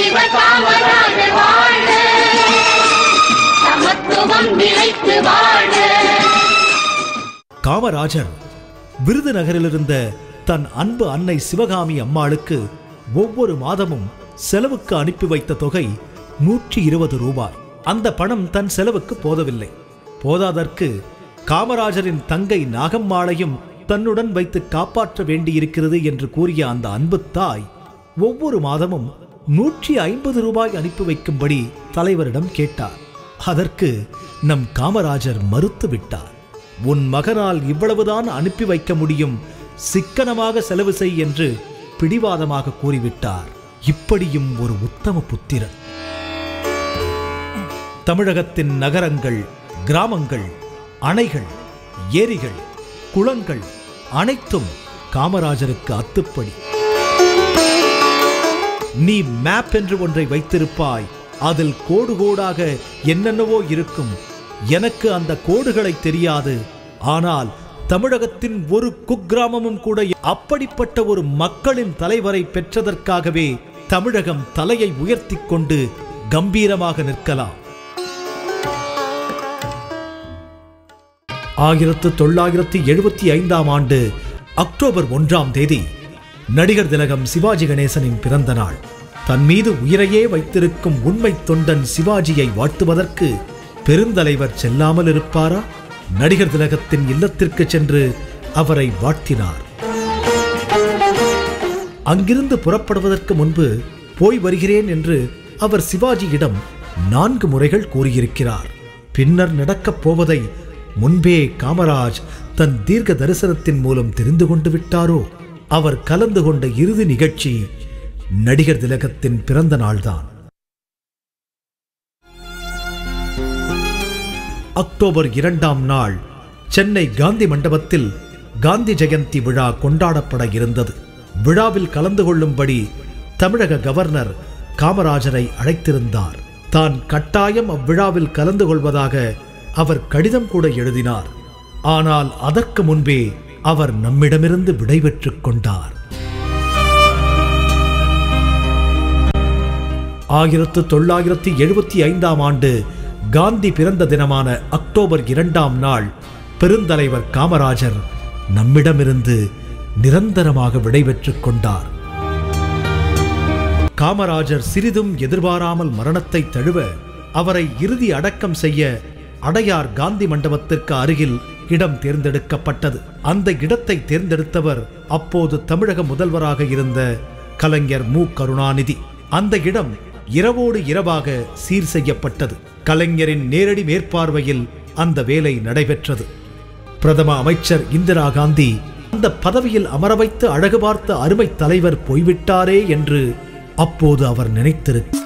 தலைவர் காமராஜர் வாழ்க, சமத்துவம் நிலைத்து வாழ்க. காமராஜர் விருதுநகரில் இருந்த தன் அன்பு அன்னை சிவகாமி அம்மாளுக்கு ஒவ்வொரு மாதமும் செலவுக்கு அனுப்பி வைத்த தொகை 120 ரூபாய். அந்த பணம் தன் செலவுக்கு போதவில்லை. போதாதற்கு காமராஜரின் தங்கை நாகம்மாளையும் தன்னுடன் வைத்து காப்பாற்ற வேண்டியிருக்கிறது என்று கூறிய அந்த அன்பு தாய் ஒவ்வொரு மாதமும் 150 ரூபாய் அனுப்பி வைக்கும்படி தலைவரிடம் கேட்டார். அதற்கு நம் காமராஜர் மறுத்து விட்டார். உன் மகனால் இவ்வளவுதான் அனுப்பி வைக்க முடியும், சிக்கனமாக செலவு செய் என்று பிடிவாதமாக கூறிவிட்டார். இப்படியும் ஒரு உத்தம புத்திரன். தமிழகத்தின் நகரங்கள், கிராமங்கள், அணைகள், ஏரிகள், குளங்கள் அனைத்தும் காமராஜருக்கு அத்துப்படி. நீ மேப் என்று ஒன்றை வைத்திருப்பாய், அதில் கோடு கோடாக என்னென்னவோ இருக்கும். எனக்கு அந்த கோடுகளை தெரியாது. ஆனால் தமிழகத்தின் ஒரு குக்கிராமமும் கூட அப்படிப்பட்ட ஒரு மக்களின் தலைவரை பெற்றதற்காகவே தமிழகம் தலையை உயர்த்தி கொண்டு கம்பீரமாக நிற்கலாம். 1975ஆம் ஆண்டு அக்டோபர் 1ஆம் தேதி நடிகர் திலகம் சிவாஜி கணேசனின் பிறந்த நாள். தன் மீது உயிரையே வைத்திருக்கும் உண்மை தொண்டன் சிவாஜியை வாழ்த்துவதற்கு பெருந்தலைவர் செல்லாமல் இருப்பாரா? நடிகர் திலகத்தின் இல்லத்திற்கு சென்று அவரை வாழ்த்தினார். அங்கிருந்து புறப்படுவதற்கு முன்பு போய் வருகிறேன் என்று அவர் சிவாஜியிடம் 4 முறைகள் கூறியிருக்கிறார். பின்னர் நடக்கப் போவதை முன்பே காமராஜ் தன் தீர்க்க தரிசனத்தின் மூலம் தெரிந்து கொண்டு விட்டாரோ? அவர் கலந்து கொண்ட இறுதி நிகழ்ச்சி நடிகர் திலகத்தின் பிறந்த நாள்தான். அக்டோபர் 2ஆம் நாள் சென்னை காந்தி மண்டபத்தில் காந்தி ஜெயந்தி விழா கொண்டாடப்பட இருந்தது. விழாவில் கலந்து கொள்ளும்படி தமிழக கவர்னர் காமராஜரை அழைத்திருந்தார். தான் கட்டாயம் அவ்விழாவில் கலந்து கொள்வதாக அவர் கடிதம் கூட எழுதினார். ஆனால் அதற்கு முன்பே அவர் நம்மிடமிருந்து விடைபெற்றுக் கொண்டார். 1975ஆம் ஆண்டு காந்தி பிறந்த தினமான அக்டோபர் 2ஆம் நாள் பெருந்தலைவர் காமராஜர் நம்மிடமிருந்து நிரந்தரமாக விடைபெற்றுக் கொண்டார். காமராஜர் சிறிதும் எதிர்பாராமல் மரணத்தை தழுவ அவரை இறுதி அடக்கம் செய்ய அடையார் காந்தி மண்டபத்திற்கு அருகில் இடம் தேர்ந்தெடுக்கப்பட்டது. அந்த இடத்தை தேர்ந்தெடுத்தவர் அப்போது தமிழக முதல்வராக இருந்த கலைஞர் மு. கருணாநிதி. அந்த இடம் இரவோடு இரவாக சீர் செய்யப்பட்டது. கலைஞரின் நேரடி மேற்பார்வையில் அந்த வேலை நடைபெற்றது. பிரதம அமைச்சர் இந்திரா காந்தி அந்த பதவியில் அமர வைத்து அழகு பார்த்த அருமை தலைவர் போய்விட்டாரே என்று அப்போது அவர் நினைத்திருக்கிறார்.